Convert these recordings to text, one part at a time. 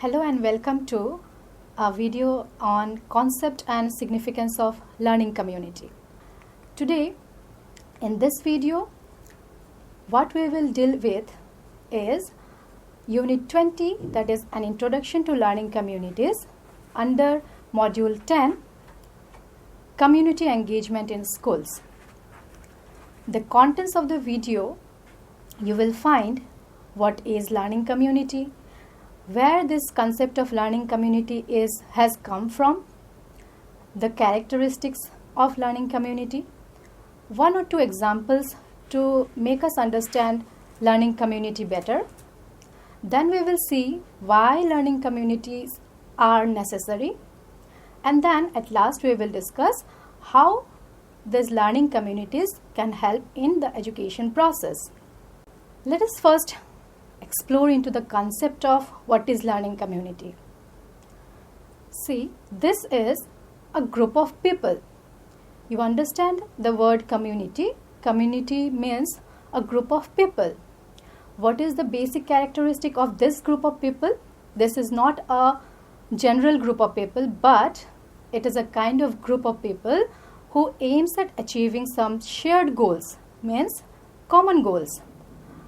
Hello and welcome to a video on concept and significance of learning community. Today in this video what we will deal with is Unit 20, that is an introduction to learning communities, under Module 10, community engagement in schools. The contents of the video, you will find what is learning community, where this concept of learning community has come from, the characteristics of learning community, one or two examples to make us understand learning community better. Then we will see why learning communities are necessary, and then at last we will discuss how these learning communities can help in the education process. Let us first explore into the concept of what is learning community. See, this is a group of people. You understand the word community? Community means a group of people. What is the basic characteristic of this group of people? This is not a general group of people, but it is a kind of group of people who aims at achieving some shared goals, means common goals.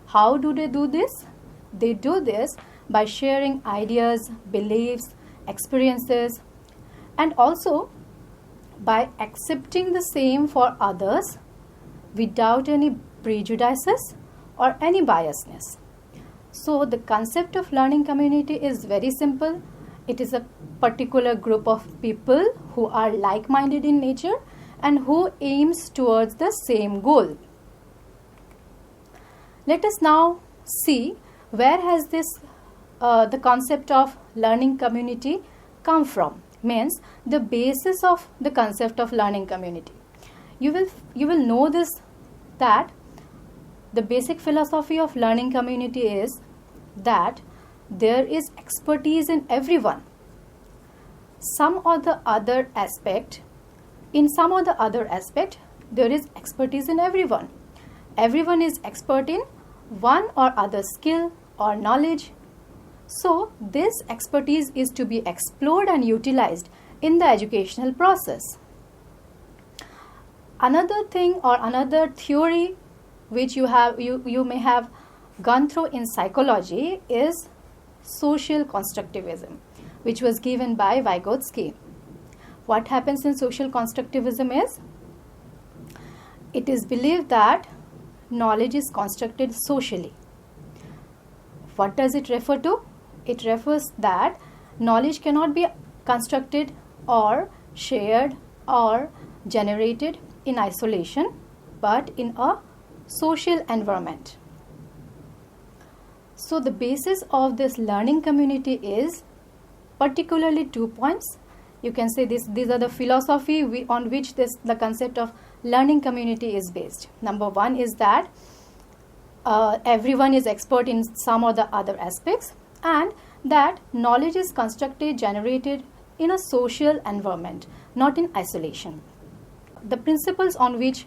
How do they do this? They do this by sharing ideas, beliefs, experiences, and also by accepting the same for others without any prejudices or any biasness. So the concept of learning community is very simple. It is a particular group of people who are like-minded in nature and who aims towards the same goal. Let us now see where has the concept of learning community come from, means the basis of the concept of learning community. You will know this, that the basic philosophy of learning community is that there is expertise in everyone. In some or the other aspect, there is expertise in everyone. Everyone is expert in one or other skill or knowledge. So this expertise is to be explored and utilized in the educational process. Another thing or another theory which you may have gone through in psychology is social constructivism, which was given by Vygotsky. What happens in social constructivism is, it is believed that knowledge is constructed socially. What does it refer to? It refers that knowledge cannot be constructed or shared or generated in isolation, but in a social environment. So the basis of this learning community is particularly 2 points. You can say these are the philosophy on which the concept of learning community is based. Number one is that everyone is expert in some or the other aspects, and that knowledge is constructed, generated in a social environment, not in isolation. The principles on which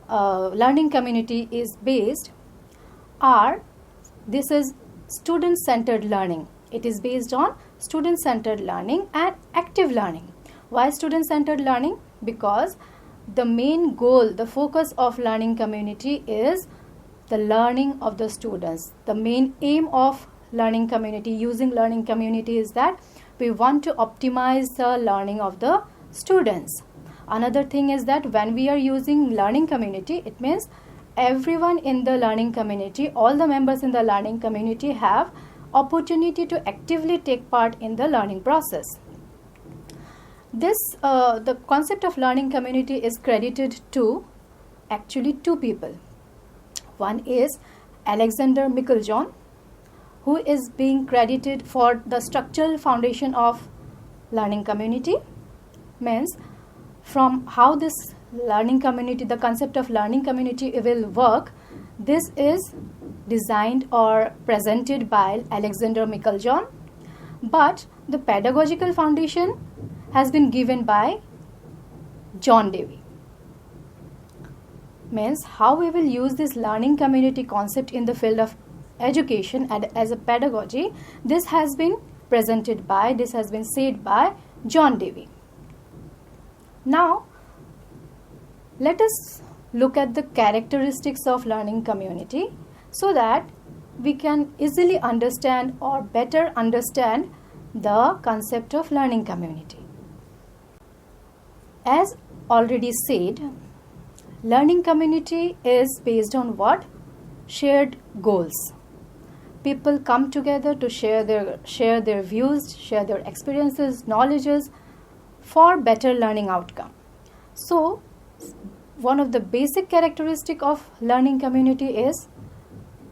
learning community is based are, this is student-centered learning. It is based on student-centered learning and active learning. Why student-centered learning? Because the main goal, the focus of learning community is the learning of the students. The main aim of learning community, using learning community, is that we want to optimize the learning of the students. Another thing is that when we are using learning community, it means everyone in the learning community, all the members in the learning community have opportunity to actively take part in the learning process. The concept of learning community is credited to actually two people. One is Alexander Michelson, who is being credited for the structural foundation of learning community, means from how this learning community, the concept of learning community will work. This is designed or presented by Alexander Michelson, but the pedagogical foundation has been given by John Dewey. Means how we will use this learning community concept in the field of education and as a pedagogy, this has been this has been said by John Dewey. Now, let us look at the characteristics of learning community so that we can easily understand or better understand the concept of learning community. As already said, learning community is based on what? Shared goals. People come together to share their views, share their experiences, knowledges for better learning outcome. So, one of the basic characteristics of learning community is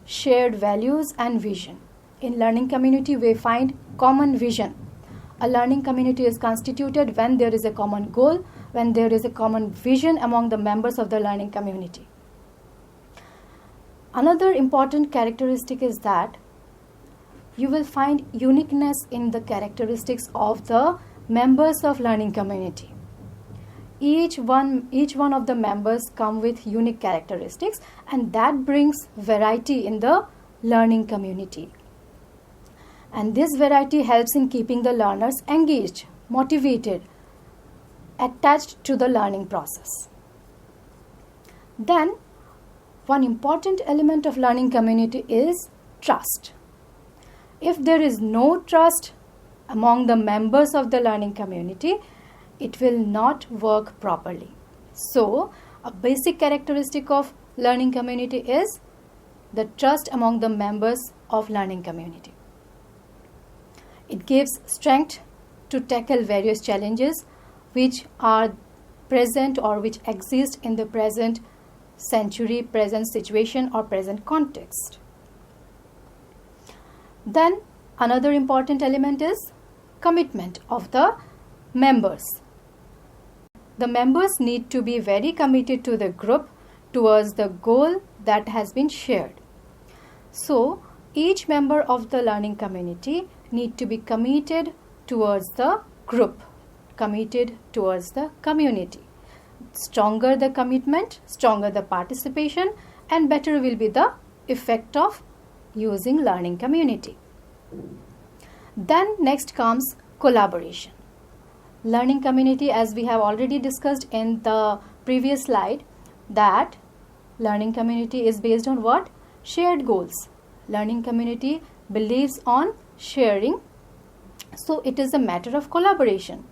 shared values and vision. In learning community, we find common vision. A learning community is constituted when there is a common goal, when there is a common vision among the members of the learning community. Another important characteristic is that you will find uniqueness in the characteristics of the members of learning community. Each one of the members come with unique characteristics, and that brings variety in the learning community. And this variety helps in keeping the learners engaged, motivated, attached to the learning process. Then, one important element of learning community is trust. If there is no trust among the members of the learning community, it will not work properly. So, a basic characteristic of learning community is the trust among the members of learning community. It gives strength to tackle various challenges which are present or which exist in the present century, present situation or present context. Then another important element is commitment of the members. The members need to be very committed to the group towards the goal that has been shared. So, each member of the learning community need to be committed towards the group, committed towards the community. Stronger the commitment, stronger the participation, and better will be the effect of using learning community. Then next comes collaboration. Learning community, as we have already discussed in the previous slide, that learning community is based on what? Shared goals. Learning community believes on sharing, so it is a matter of collaboration.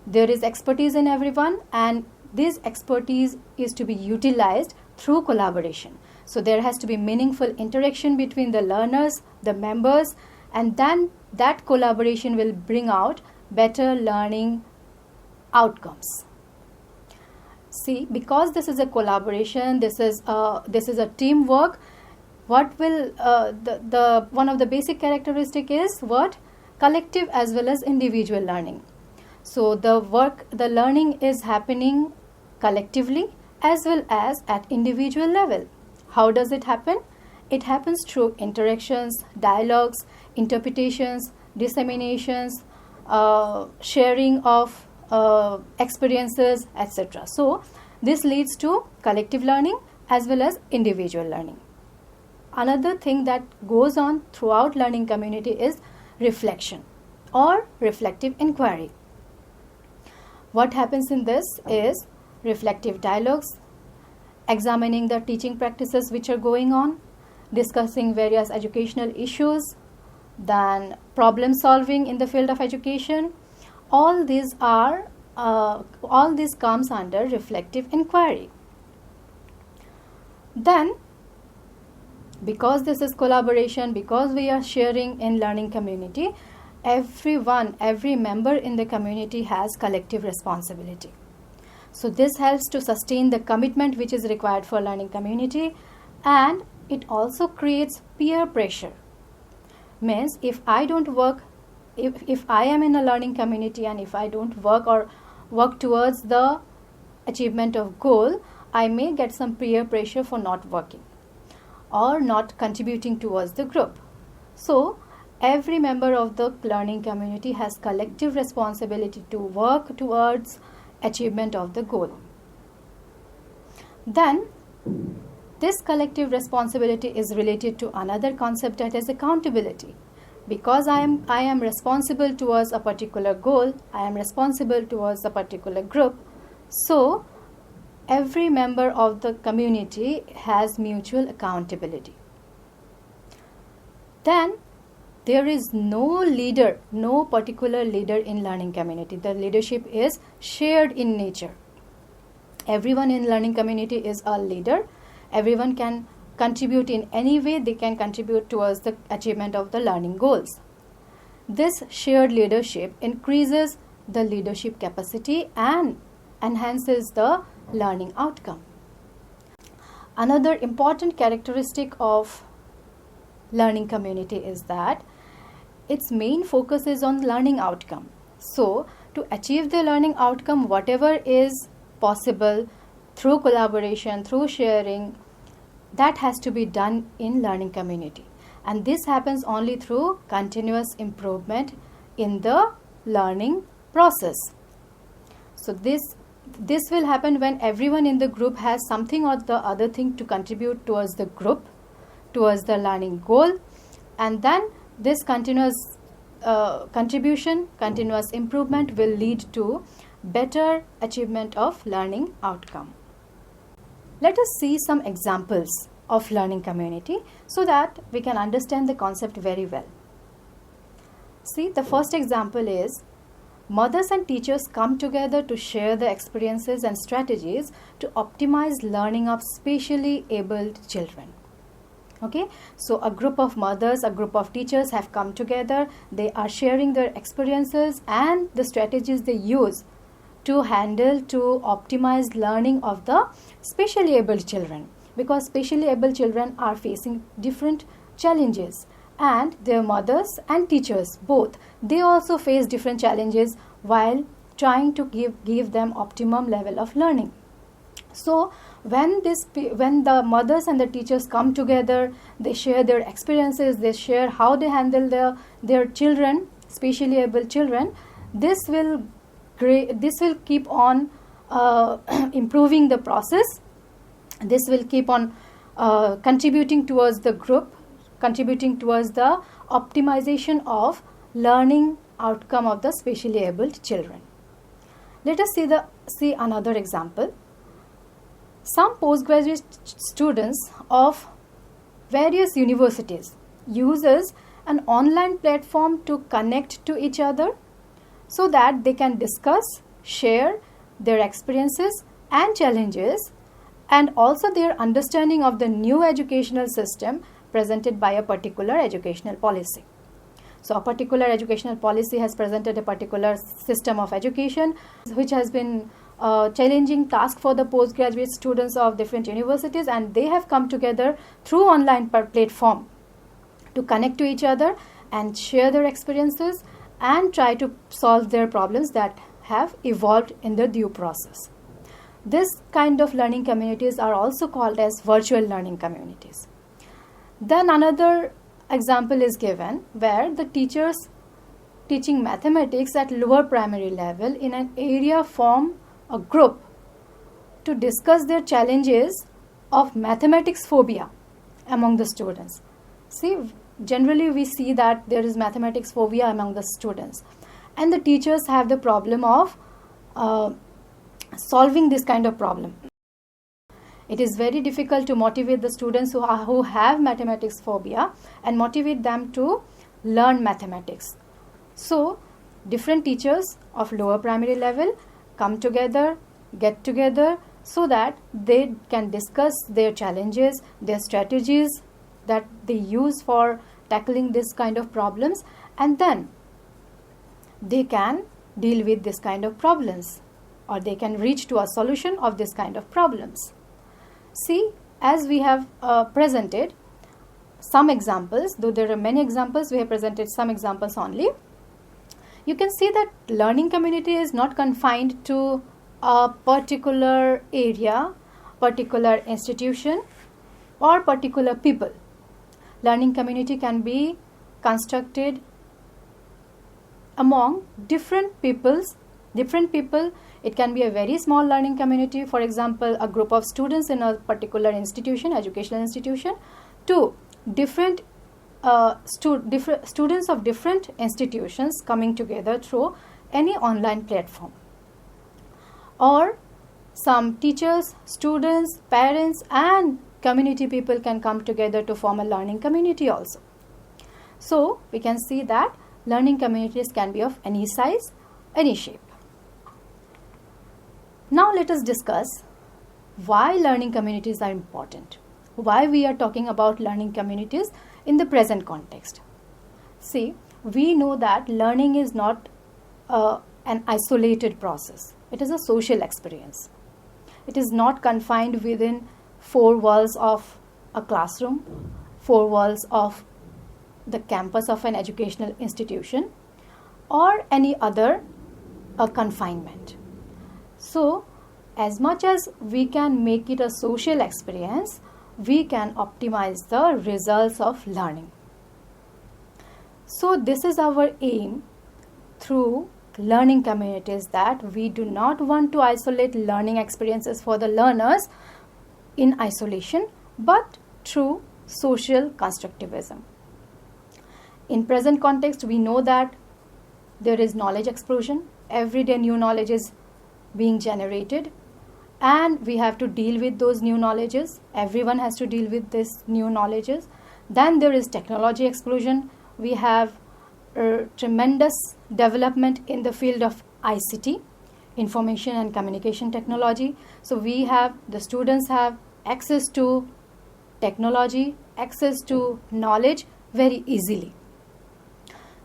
There is expertise in everyone, and this expertise is to be utilized through collaboration. So there has to be meaningful interaction between the learners, the members, and then that collaboration will bring out better learning outcomes. See, because this is a collaboration, this is a teamwork. What will the one of the basic characteristic is what? Collective as well as individual learning. So the learning is happening collectively as well as at individual level. How does it happen? It happens through interactions, dialogues, interpretations, disseminations, sharing of experiences, etc. So this leads to collective learning as well as individual learning. Another thing that goes on throughout learning community is reflection or reflective inquiry. What happens in this is reflective dialogues, examining the teaching practices which are going on, discussing various educational issues, then problem solving in the field of education. All these comes under reflective inquiry. Then, because this is collaboration, because we are sharing in learning community, every member in the community has collective responsibility. So this helps to sustain the commitment which is required for learning community, and it also creates peer pressure. Means if I don't work, if I am in a learning community and if I don't work towards the achievement of goal, I may get some peer pressure for not working or not contributing towards the group. So every member of the learning community has collective responsibility to work towards achievement of the goal. Then this collective responsibility is related to another concept, that is accountability. because I am responsible towards a particular goal, I am responsible towards a particular group. So every member of the community has mutual accountability. Then there is no leader, no particular leader in learning community. The leadership is shared in nature. Everyone in learning community is a leader. Everyone can contribute in any way they can contribute towards the achievement of the learning goals. This shared leadership increases the leadership capacity and enhances the learning outcome. Another important characteristic of learning community is that its main focus is on learning outcome. So to achieve the learning outcome, whatever is possible through collaboration, through sharing, that has to be done in learning community. And this happens only through continuous improvement in the learning process. So this will happen when everyone in the group has something or the other thing to contribute towards the group, towards the learning goal, and then this continuous contribution, continuous improvement will lead to better achievement of learning outcome. Let us see some examples of learning community so that we can understand the concept very well. See, the first example is mothers and teachers come together to share the experiences and strategies to optimize learning of specially abled children. Okay, so a group of mothers, a group of teachers have come together. They are sharing their experiences and the strategies they use to handle, to optimize learning of the specially abled children, because specially abled children are facing different challenges, and their mothers and teachers both, they also face different challenges while trying to give them optimum level of learning. So when the mothers and the teachers come together, they share their experiences, they share how they handle their children, specially able children, this will keep on improving the process. This will keep on contributing towards the group, contributing towards the optimization of learning outcome of the specially abled children. Let us see another example. Some postgraduate students of various universities uses an online platform to connect to each other so that they can discuss, share their experiences and challenges, and also their understanding of the new educational system presented by a particular educational policy. So a particular educational policy has presented a particular system of education which has been a challenging task for the postgraduate students of different universities, and they have come together through online platform to connect to each other and share their experiences and try to solve their problems that have evolved in the due process. This kind of learning communities are also called as virtual learning communities. Then another example is given where the teachers teaching mathematics at lower primary level in an area form a group to discuss their challenges of mathematics phobia among the students. See, generally we see that there is mathematics phobia among the students, and the teachers have the problem of solving this kind of problem. It is very difficult to motivate the students who have mathematics phobia and motivate them to learn mathematics. So different teachers of lower primary level come together, get together so that they can discuss their challenges, their strategies that they use for tackling this kind of problems, and then they can deal with this kind of problems, or they can reach to a solution of this kind of problems. See, as we have presented some examples, though there are many examples, we have presented some examples only. You can see that learning community is not confined to a particular area, particular institution, or particular people. Learning community can be constructed among different people. It can be a very small learning community, for example, a group of students in a particular institution, educational institution, to different students of different institutions coming together through any online platform, or some teachers, students, parents and community people can come together to form a learning community also. So we can see that learning communities can be of any size, any shape. Now let us discuss why learning communities are important. Why we are talking about learning communities in the present context. See, we know that learning is not an isolated process. It is a social experience. It is not confined within four walls of a classroom, four walls of the campus of an educational institution, or any other confinement. So, as much as we can make it a social experience, we can optimize the results of learning. So, this is our aim through learning communities, that we do not want to isolate learning experiences for the learners in isolation, but through social constructivism. In present context, we know that there is knowledge explosion. Every day new knowledge is being generated, and we have to deal with those new knowledges. Everyone has to deal with this new knowledges. Then there is technology explosion. We have tremendous development in the field of ICT, information and communication technology. So the students have access to technology, access to knowledge very easily.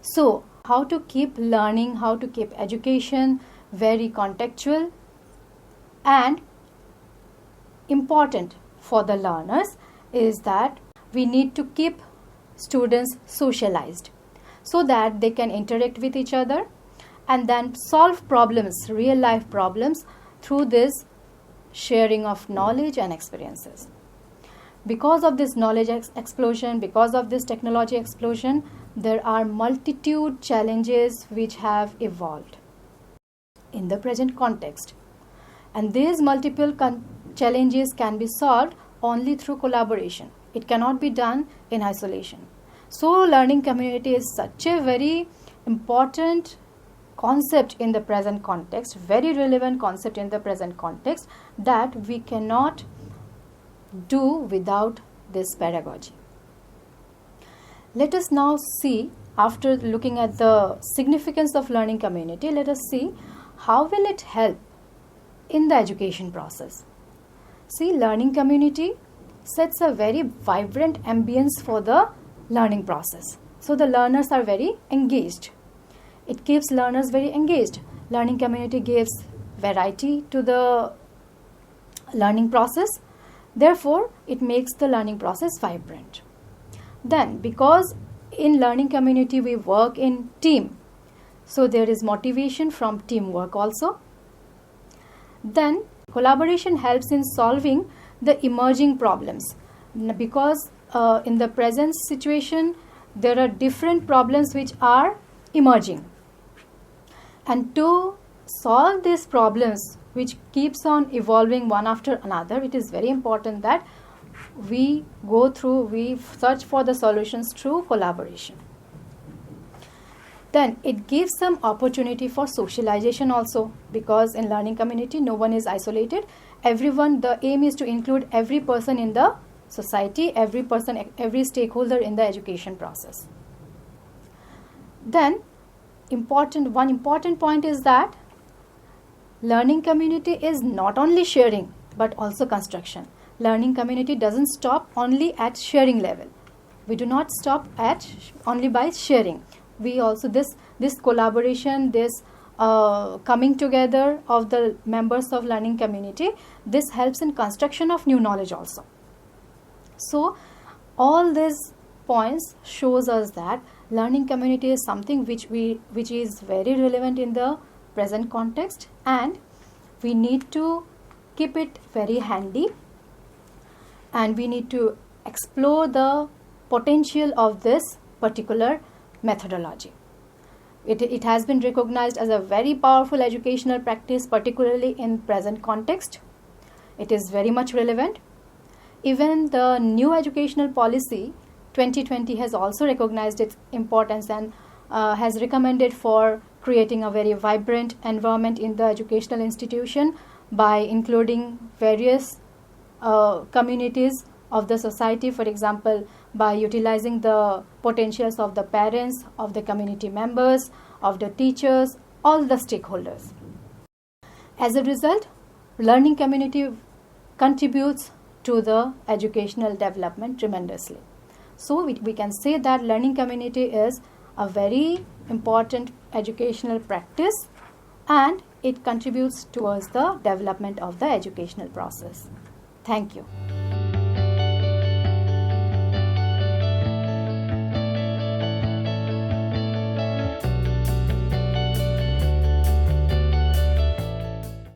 So how to keep learning, how to keep education very contextual and important for the learners is that we need to keep students socialized so that they can interact with each other and then solve problems, real life problems, through this sharing of knowledge and experiences. Because of this knowledge explosion, because of this technology explosion, there are multitude challenges which have evolved in the present context. And these multiple challenges can be solved only through collaboration. It cannot be done in isolation. So learning community is such a very important concept in the present context, very relevant concept in the present context, that we cannot do without this pedagogy. Let us now see, after looking at the significance of learning community, let us see how will it help in the education process. See, learning community sets a very vibrant ambience for the learning process. So the learners are very engaged. It keeps learners very engaged. Learning community gives variety to the learning process. Therefore, it makes the learning process vibrant. Then, because in learning community we work in team, so there is motivation from teamwork also. Then, collaboration helps in solving the emerging problems, because in the present situation there are different problems which are emerging, and to solve these problems which keeps on evolving one after another, it is very important that we search for the solutions through collaboration. Then it gives some opportunity for socialization also, because in learning community no one is isolated. Everyone, the aim is to include every person in the society, every person, every stakeholder in the education process. Then one important point is that learning community is not only sharing but also construction. Learning community doesn't stop only at sharing level. We do not stop at only by sharing. We also this collaboration, this coming together of the members of learning community, this helps in construction of new knowledge also. So all these points shows us that learning community is something which is very relevant in the present context, and we need to keep it very handy, and we need to explore the potential of this particular methodology. It has been recognized as a very powerful educational practice, particularly in present context. It is very much relevant. Even the new educational policy 2020 has also recognized its importance and has recommended for creating a very vibrant environment in the educational institution by including various communities of the society, for example, by utilizing the potentials of the parents, of the community members, of the teachers, all the stakeholders. As a result, learning community contributes to the educational development tremendously. So we can say that learning community is a very important educational practice and it contributes towards the development of the educational process. Thank you.